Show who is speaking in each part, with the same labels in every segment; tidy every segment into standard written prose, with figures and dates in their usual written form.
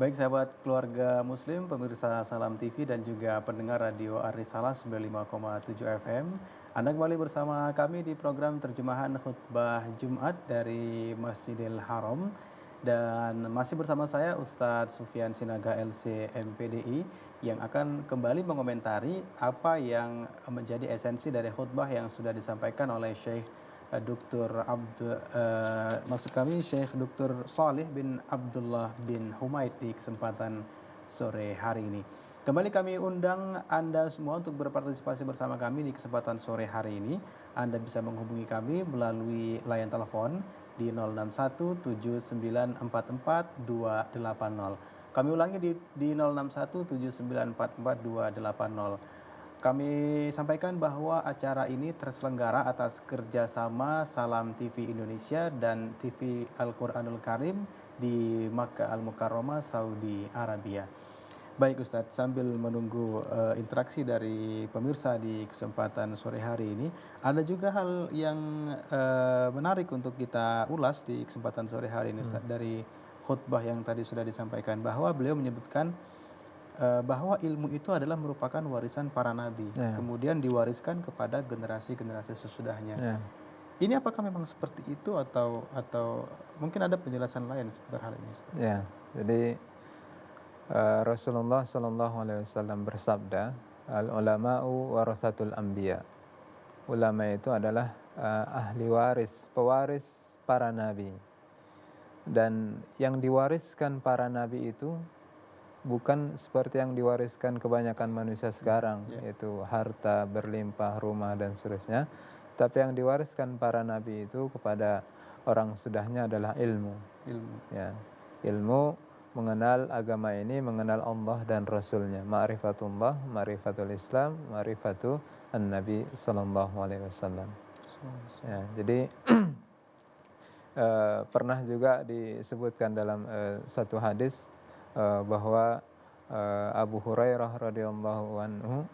Speaker 1: Baik sahabat keluarga muslim, pemirsa Salam TV dan juga pendengar radio Ar-Risalah 95,7 FM. Anda kembali bersama kami di program terjemahan khutbah Jumat dari Masjidil Haram. Dan masih bersama saya Ustadz Sufyan Sinaga LC MPDI yang akan kembali mengomentari apa yang menjadi esensi dari khutbah yang sudah disampaikan oleh Syekh maksud kami Syekh Dr. Salih bin Abdullah bin Humaid di kesempatan sore hari ini. Kembali kami undang Anda semua untuk berpartisipasi bersama kami di kesempatan sore hari ini. Anda bisa menghubungi kami melalui layar telepon di 061 7944 280. Kami ulangi di 061 7944 280. Kami sampaikan bahwa acara ini terselenggara atas kerjasama Salam TV Indonesia dan TV Al-Quranul Karim di Makkah Al-Mukarramah, Saudi Arabia. Baik Ustadz, sambil menunggu interaksi dari pemirsa di kesempatan sore hari ini, ada juga hal yang menarik untuk kita ulas di kesempatan sore hari ini Ustadz, dari khutbah yang tadi sudah disampaikan, bahwa beliau menyebutkan bahwa ilmu itu adalah merupakan warisan para nabi, kemudian diwariskan kepada generasi-generasi sesudahnya. Ini apakah memang seperti itu atau mungkin ada penjelasan lain seputar hal ini, Ustaz?
Speaker 2: Ya, jadi Rasulullah Sallallahu Alaihi Wasallam bersabda, al ulama'u warasatul anbiya. Ulama itu adalah ahli waris, pewaris para nabi. Dan yang diwariskan para nabi itu bukan seperti yang diwariskan kebanyakan manusia sekarang, yaitu harta berlimpah, rumah dan seterusnya. Tapi yang diwariskan para nabi itu kepada orang sudahnya adalah ilmu. Ya, ilmu mengenal agama ini, mengenal Allah dan Rasulnya. Ma'rifatullah, ma'rifatul Islam, ma'rifatu an-Nabi Sallallahu Alaihi Wasallam. Ya, jadi pernah juga disebutkan dalam satu hadis bahwa Abu Hurairah radhiyallahu anhu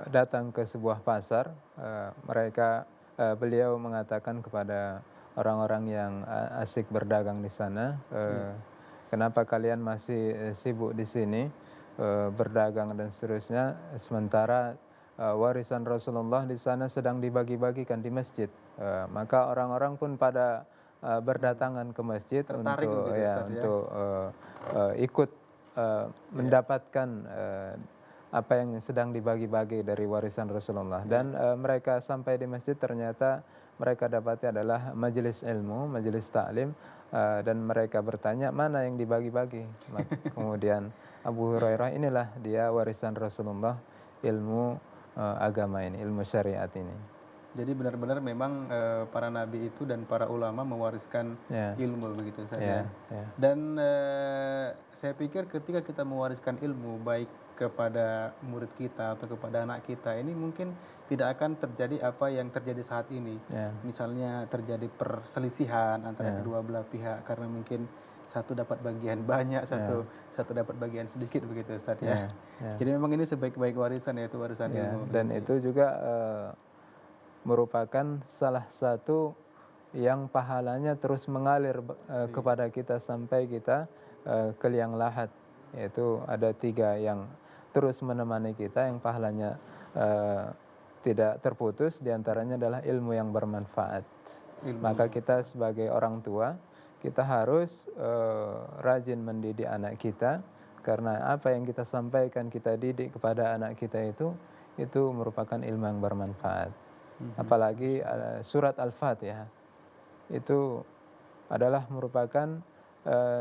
Speaker 2: datang ke sebuah pasar. Beliau mengatakan kepada orang-orang yang asik berdagang di sana, kenapa kalian masih sibuk di sini berdagang dan seterusnya, sementara warisan Rasulullah di sana sedang dibagi-bagikan di masjid. Maka orang-orang pun pada berdatangan ke masjid untuk ikut mendapatkan apa yang sedang dibagi-bagi dari warisan Rasulullah. Dan mereka sampai di masjid, ternyata mereka dapati adalah majelis ilmu, majelis taklim, dan mereka bertanya mana yang dibagi-bagi. Kemudian Abu Hurairah, inilah dia warisan Rasulullah, ilmu agama ini, ilmu syariat ini.
Speaker 1: Jadi benar-benar memang para nabi itu dan para ulama mewariskan ilmu, begitu saja. Dan saya pikir ketika kita mewariskan ilmu baik kepada murid kita atau kepada anak kita, ini mungkin tidak akan terjadi apa yang terjadi saat ini. Misalnya terjadi perselisihan antara kedua belah pihak karena mungkin satu dapat bagian banyak, satu dapat bagian sedikit, begitu Ustaz ya. Jadi memang ini sebaik-baik warisan, yaitu warisan ilmu.
Speaker 2: Dan itu juga merupakan salah satu yang pahalanya terus mengalir kepada kita sampai kita ke liang lahat, yaitu ada 3 yang terus menemani kita, yang pahalanya tidak terputus. Diantaranya adalah ilmu yang bermanfaat. Maka kita sebagai orang tua, kita harus rajin mendidik anak kita, karena apa yang kita sampaikan, kita didik kepada anak kita itu merupakan ilmu yang bermanfaat. Apalagi surat Al-Fatihah itu adalah merupakan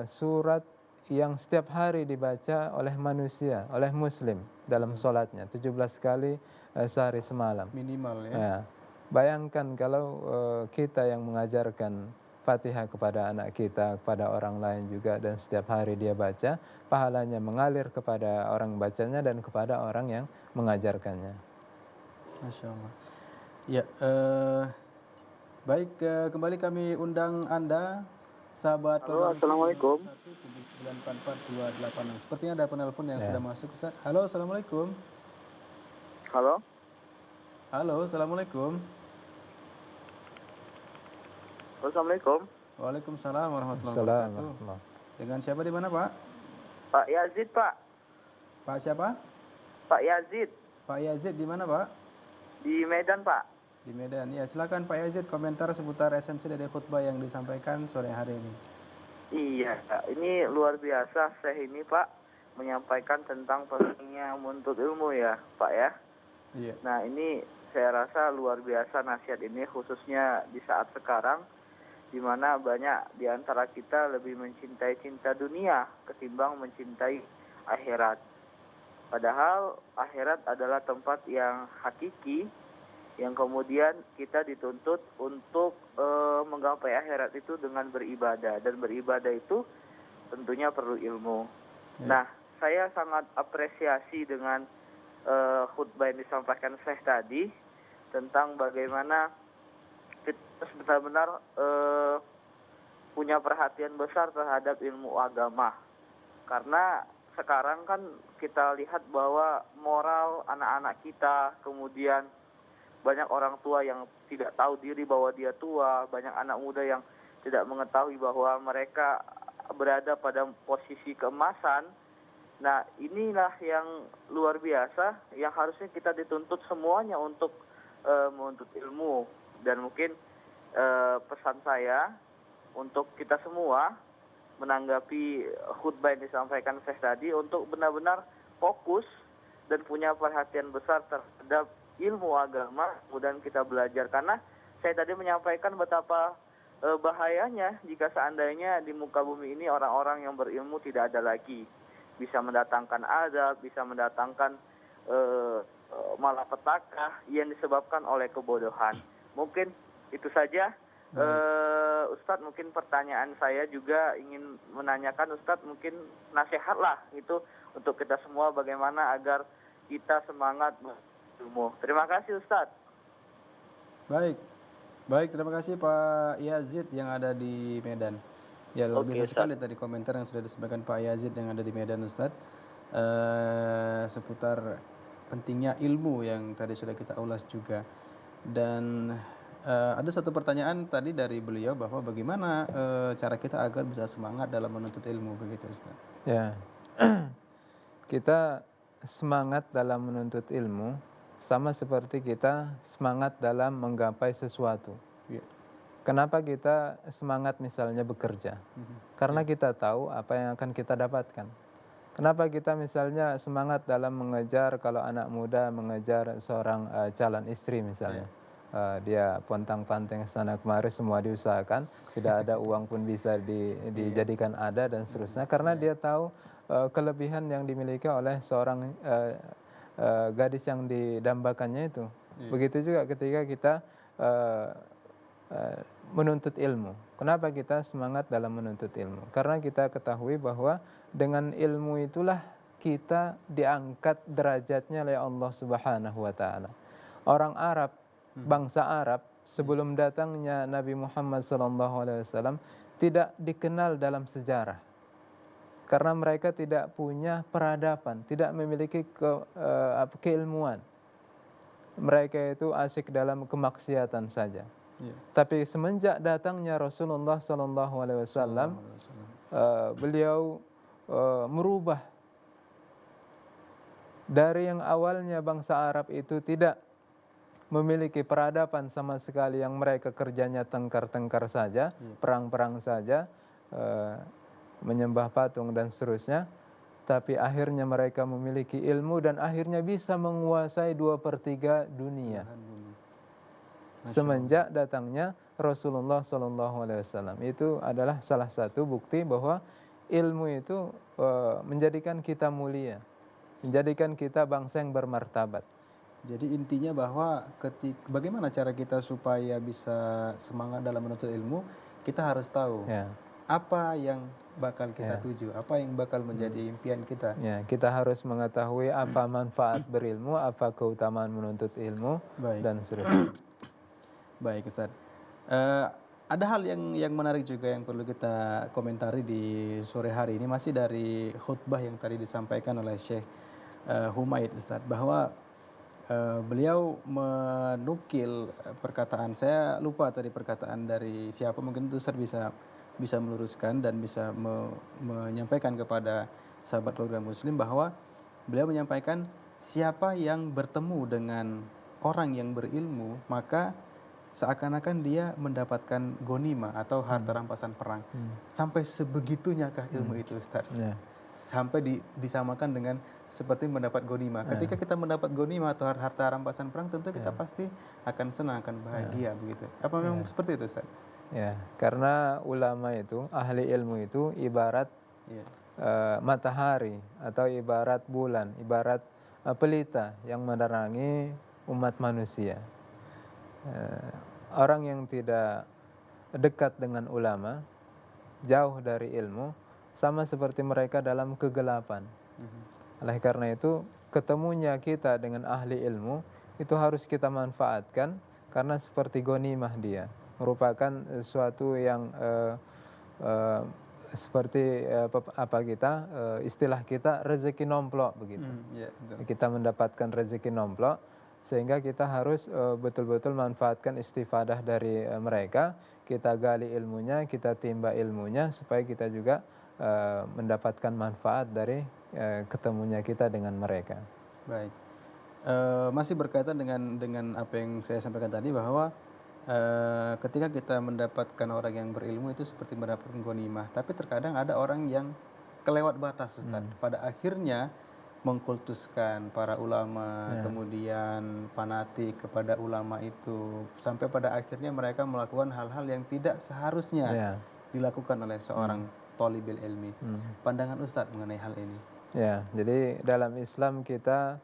Speaker 2: surat yang setiap hari dibaca oleh manusia, oleh muslim dalam sholatnya 17 kali sehari semalam
Speaker 1: minimal ya.
Speaker 2: Bayangkan kalau kita yang mengajarkan Fatihah kepada anak kita, kepada orang lain juga, dan setiap hari dia baca, pahalanya mengalir kepada orang bacanya dan kepada orang yang mengajarkannya.
Speaker 1: Masya Allah. Ya, baik, kembali kami undang Anda, sahabat.
Speaker 3: Halo, assalamualaikum.
Speaker 1: 17944 286. Sepertinya ada penelpon yang sudah masuk, Ustaz. Halo, assalamualaikum.
Speaker 3: Halo.
Speaker 1: Halo, assalamualaikum.
Speaker 3: Assalamualaikum.
Speaker 1: Waalaikumsalam warahmatullahi wabarakatuh.
Speaker 2: Assalamualaikum.
Speaker 1: Dengan siapa di mana, Pak?
Speaker 3: Pak Yazid, Pak.
Speaker 1: Pak siapa?
Speaker 3: Pak Yazid
Speaker 1: Pak Yazid di mana, Pak?
Speaker 3: di Medan, Pak.
Speaker 1: Di Medan. Ya, silakan Pak Yazid komentar seputar esensi dari khutbah yang disampaikan sore hari ini.
Speaker 3: Iya, ini luar biasa Syekh ini, Pak, menyampaikan tentang pentingnya menuntut ilmu ya, Pak ya.
Speaker 1: Iya.
Speaker 3: Nah, ini saya rasa luar biasa nasihat ini khususnya di saat sekarang di mana banyak di antara kita lebih mencintai cinta dunia ketimbang mencintai akhirat. Padahal akhirat adalah tempat yang hakiki yang kemudian kita dituntut untuk menggapai akhirat itu dengan beribadah, dan beribadah itu tentunya perlu ilmu.
Speaker 1: Ya.
Speaker 3: Nah, saya sangat apresiasi dengan khutbah yang disampaikan Syekh tadi tentang bagaimana kita benar-benar punya perhatian besar terhadap ilmu agama. Karena sekarang kan kita lihat bahwa moral anak-anak kita, kemudian banyak orang tua yang tidak tahu diri bahwa dia tua, banyak anak muda yang tidak mengetahui bahwa mereka berada pada posisi keemasan. Nah, inilah yang luar biasa yang harusnya kita dituntut semuanya untuk menuntut ilmu. Dan mungkin pesan saya untuk kita semua menanggapi khutbah yang disampaikan Syekh tadi untuk benar-benar fokus dan punya perhatian besar terhadap ilmu agama, kemudian kita belajar. Karena saya tadi menyampaikan betapa bahayanya jika seandainya di muka bumi ini orang-orang yang berilmu tidak ada lagi. Bisa mendatangkan azab, bisa mendatangkan malapetaka yang disebabkan oleh kebodohan. Mungkin itu saja. Ustadz, mungkin pertanyaan saya juga ingin menanyakan Ustadz, mungkin nasihat lah itu untuk kita semua bagaimana agar kita semangat berilmu. Terima kasih Ustadz.
Speaker 1: Baik, terima kasih Pak Yazid yang ada di Medan. Ya, luar
Speaker 3: Oke,
Speaker 1: biasa
Speaker 3: Ustadz.
Speaker 1: sekali tadi komentar yang sudah disampaikan Pak Yazid yang ada di Medan, Ustadz, seputar pentingnya ilmu yang tadi sudah kita ulas juga. Dan ada satu pertanyaan tadi dari beliau bahwa bagaimana cara kita agar bisa semangat dalam menuntut ilmu, begitu Ustaz?
Speaker 2: Ya, kita semangat dalam menuntut ilmu sama seperti kita semangat dalam menggapai sesuatu.
Speaker 1: Ya.
Speaker 2: Kenapa kita semangat misalnya bekerja? Karena kita tahu apa yang akan kita dapatkan. Kenapa kita misalnya semangat dalam mengejar, kalau anak muda mengejar seorang calon istri misalnya. Dia pontang-panting sana kemari semua diusahakan, tidak ada uang pun bisa dijadikan ada dan seterusnya. Karena dia tahu kelebihan yang dimiliki oleh seorang gadis yang didambakannya itu. Begitu juga ketika kita menuntut ilmu. Kenapa kita semangat dalam menuntut ilmu? Karena kita ketahui bahwa dengan ilmu itulah kita diangkat derajatnya oleh Allah Subhanahu wa taala. Orang Arab, bangsa Arab sebelum datangnya Nabi Muhammad SAW tidak dikenal dalam sejarah. Karena mereka tidak punya peradaban, tidak memiliki keilmuan. Mereka itu asik dalam kemaksiatan saja. Tapi semenjak datangnya Rasulullah SAW, beliau merubah dari yang awalnya bangsa Arab itu tidak memiliki peradaban sama sekali, yang mereka kerjanya tengkar-tengkar saja, perang-perang saja, menyembah patung dan seterusnya. Tapi akhirnya mereka memiliki ilmu dan akhirnya bisa menguasai 2/3 dunia. Semenjak datangnya Rasulullah SAW, itu adalah salah satu bukti bahwa ilmu itu menjadikan kita mulia, menjadikan kita bangsa yang bermartabat.
Speaker 1: Jadi intinya bahwa bagaimana cara kita supaya bisa semangat dalam menuntut ilmu, kita harus tahu apa yang bakal kita tuju, apa yang bakal menjadi impian kita.
Speaker 2: Ya, kita harus mengetahui apa manfaat berilmu, apa keutamaan menuntut ilmu, dan seterusnya.
Speaker 1: Baik Ustaz. Ada hal yang menarik juga yang perlu kita komentari di sore hari ini, masih dari khutbah yang tadi disampaikan oleh Syekh Humaid, Ustaz, bahwa beliau menukil perkataan, saya lupa tadi perkataan dari siapa, mungkin itu Ustaz bisa meluruskan dan bisa menyampaikan kepada sahabat keluarga muslim bahwa beliau menyampaikan siapa yang bertemu dengan orang yang berilmu maka seakan-akan dia mendapatkan gonima atau harta rampasan perang. Sampai sebegitunya kah ilmu itu Ustaz?
Speaker 2: Ya.
Speaker 1: Sampai disamakan dengan seperti mendapat gonima. Ketika kita mendapat gonima atau harta rampasan perang, tentu kita pasti akan senang, akan bahagia begitu. Apa memang seperti itu, Ustaz?
Speaker 2: Ya, karena ulama itu, ahli ilmu itu ibarat
Speaker 1: Iya.
Speaker 2: matahari atau ibarat bulan, ibarat pelita yang menerangi umat manusia. Orang yang tidak dekat dengan ulama, jauh dari ilmu, sama seperti mereka dalam kegelapan. Oleh karena itu, ketemunya kita dengan ahli ilmu itu harus kita manfaatkan karena seperti gonimah dia, merupakan suatu yang seperti istilah kita rezeki nomplok begitu.
Speaker 1: Ya, betul.
Speaker 2: Kita mendapatkan rezeki nomplok sehingga kita harus betul-betul manfaatkan istifadah dari mereka, kita gali ilmunya, kita timba ilmunya supaya kita juga mendapatkan manfaat dari ketemunya kita dengan mereka.
Speaker 1: Baik. Masih berkaitan dengan apa yang saya sampaikan tadi bahwa ketika kita mendapatkan orang yang berilmu itu seperti mendapatkan ghanimah, tapi terkadang ada orang yang kelewat batas, Ustaz. Pada akhirnya mengkultuskan para ulama, kemudian fanatik kepada ulama itu, sampai pada akhirnya mereka melakukan hal-hal yang tidak seharusnya dilakukan oleh seorang thalibil ilmi. Pandangan Ustaz mengenai hal ini?
Speaker 2: Ya, jadi dalam Islam kita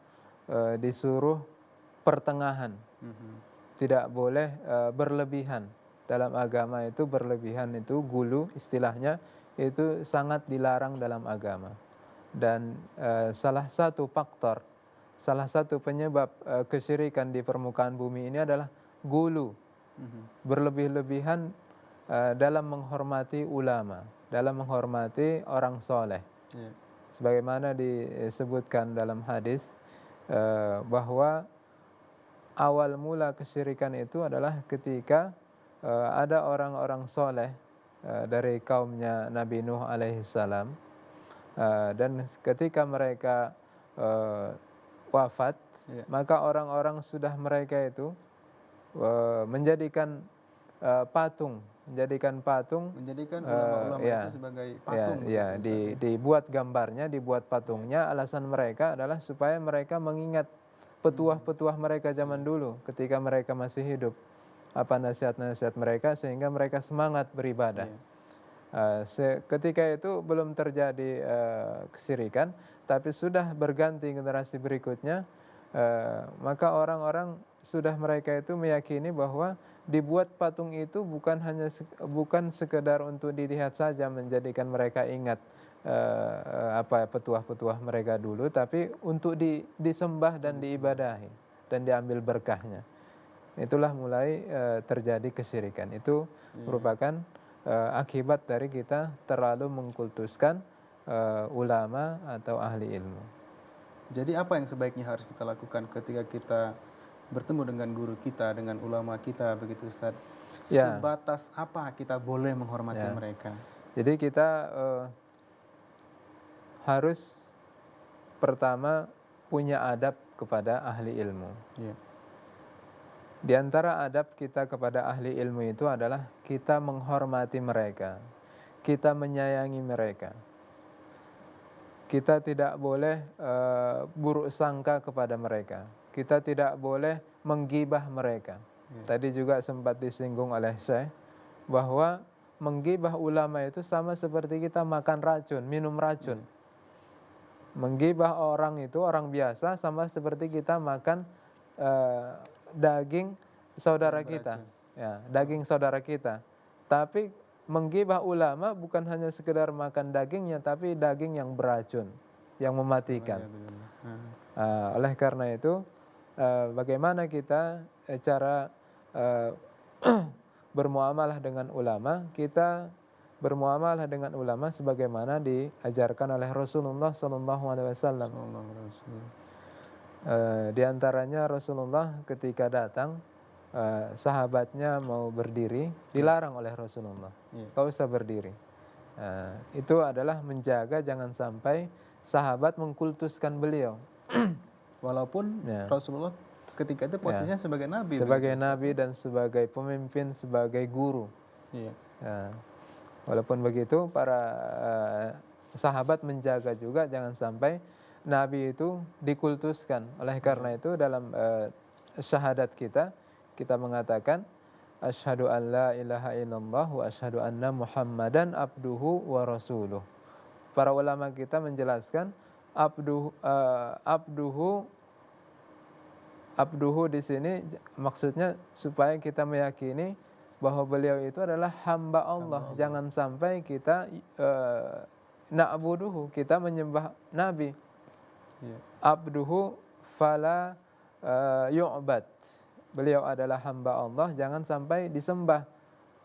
Speaker 2: disuruh pertengahan. Tidak boleh berlebihan. Dalam agama itu berlebihan itu gulu istilahnya itu sangat dilarang dalam agama. Dan salah satu faktor, salah satu penyebab kesyirikan di permukaan bumi ini adalah gulu. Berlebih-lebihan dalam menghormati ulama, dalam menghormati orang soleh. Sebagaimana disebutkan dalam hadis bahwa awal mula kesyirikan itu adalah ketika ada orang-orang soleh dari kaumnya Nabi Nuh alaihissalam, dan ketika mereka wafat, maka orang-orang sudah mereka itu menjadikan patung, menjadikan
Speaker 1: ulama-ulama itu sebagai patung.
Speaker 2: Dibuat gambarnya, dibuat patungnya. Alasan mereka adalah supaya mereka mengingat petuah-petuah mereka zaman dulu ketika mereka masih hidup, apa nasihat-nasihat mereka sehingga mereka semangat beribadah. Ketika itu belum terjadi kesyirikan, tapi sudah berganti generasi berikutnya, maka orang-orang sudah mereka itu meyakini bahwa dibuat patung itu bukan sekedar untuk dilihat saja menjadikan mereka ingat petuah-petuah mereka dulu, tapi untuk disembah dan diibadahi dan diambil berkahnya. Itulah mulai terjadi kesyirikan. Itu merupakan akibat dari kita terlalu mengkultuskan ulama atau ahli ilmu.
Speaker 1: Jadi apa yang sebaiknya harus kita lakukan ketika kita bertemu dengan guru kita, dengan ulama kita, begitu Ustaz? Sebatas apa kita boleh menghormati mereka?
Speaker 2: Jadi kita harus pertama punya adab kepada ahli ilmu. Di antara adab kita kepada ahli ilmu itu adalah kita menghormati mereka, kita menyayangi mereka. Kita tidak boleh buruk sangka kepada mereka. Kita tidak boleh menggibah mereka. Tadi juga sempat disinggung oleh Syekh bahwa menggibah ulama itu sama seperti kita makan racun, minum racun. Menggibah orang itu, orang biasa, sama seperti kita makan daging saudara kita. Daging saudara kita. Tapi menggibah ulama bukan hanya sekedar makan dagingnya, tapi daging yang beracun, yang mematikan. Oleh karena itu, bagaimana kita cara bermuamalah dengan ulama? Kita bermuamalah dengan ulama sebagaimana diajarkan oleh Rasulullah SAW. Di antaranya Rasulullah ketika datang, sahabatnya mau berdiri, dilarang oleh Rasulullah.
Speaker 1: Iya.
Speaker 2: Kau usah berdiri. Itu adalah menjaga jangan sampai sahabat mengkultuskan beliau.
Speaker 1: Walaupun
Speaker 2: Ya.
Speaker 1: Rasulullah ketika itu posisinya sebagai nabi.
Speaker 2: Sebagai
Speaker 1: begitu, Ustaz.
Speaker 2: nabi dan sebagai pemimpin, sebagai guru.
Speaker 1: Iya.
Speaker 2: Walaupun begitu, para sahabat menjaga juga jangan sampai nabi itu dikultuskan. Oleh karena itu dalam syahadat kita mengatakan asyhadu an la ilaha illallah wa asyhadu anna muhammadan abduhu wa rasuluh. Para ulama kita menjelaskan abduhu di sini maksudnya supaya kita meyakini bahwa beliau itu adalah hamba Allah. Jangan sampai kita na'buduhu, kita menyembah nabi.
Speaker 1: Iya.
Speaker 2: Abduhu fala yu'bad. Beliau adalah hamba Allah, jangan sampai disembah.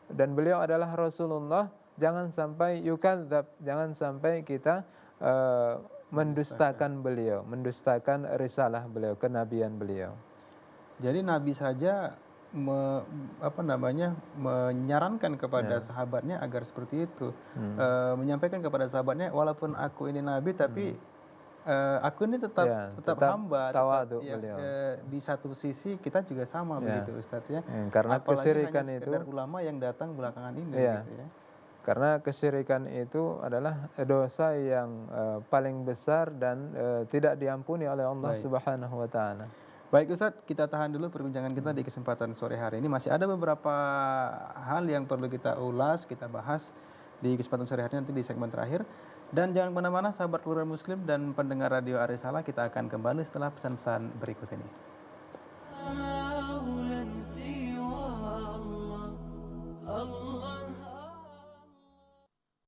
Speaker 2: Dan beliau adalah Rasulullah, jangan sampai yukadzab, jangan sampai kita mendustakan beliau, mendustakan risalah beliau, kenabian beliau.
Speaker 1: Jadi Nabi saja menyarankan kepada sahabatnya agar seperti itu, menyampaikan kepada sahabatnya, walaupun aku ini Nabi, tapi aku ini tetap hamba,
Speaker 2: tawadu
Speaker 1: tetap,
Speaker 2: beliau.
Speaker 1: Di satu sisi kita juga sama begitu, Ustadz ya.
Speaker 2: Karena
Speaker 1: apalagi
Speaker 2: kesyirikan
Speaker 1: hanya
Speaker 2: itu,
Speaker 1: sekedar ulama yang datang belakangan ini, gitu ya.
Speaker 2: Karena kesyirikan itu adalah dosa yang paling besar dan tidak diampuni oleh Allah Subhanahu wa taala.
Speaker 1: Baik Ustadz, kita tahan dulu perbincangan kita di kesempatan sore hari ini. Masih ada beberapa hal yang perlu kita ulas, kita bahas di kesempatan sore hari nanti di segmen terakhir. Dan jangan kemana-mana sahabat keluarga muslim dan pendengar radio Arisalah, kita akan kembali setelah pesan-pesan berikut ini.